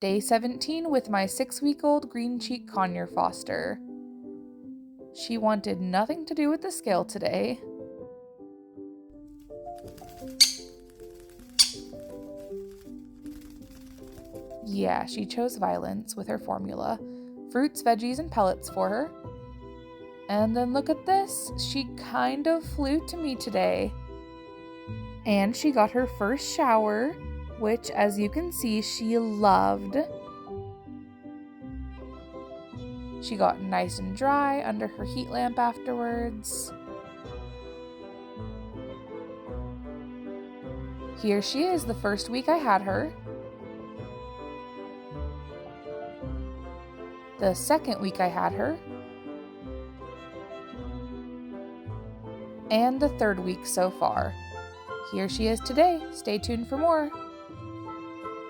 Day 17 with my 6-week-old Green Cheek Conure foster. She wanted nothing to do with the scale today. Yeah, she chose violence with her formula. Fruits, veggies, and pellets for her. And then look at this. She kind of flew to me today. And she got her first shower, which, as you can see, she loved. She got nice and dry under her heat lamp afterwards. Here she is the first week I had her. The second week I had her. And the third week so far. Here she is today. Stay tuned for more.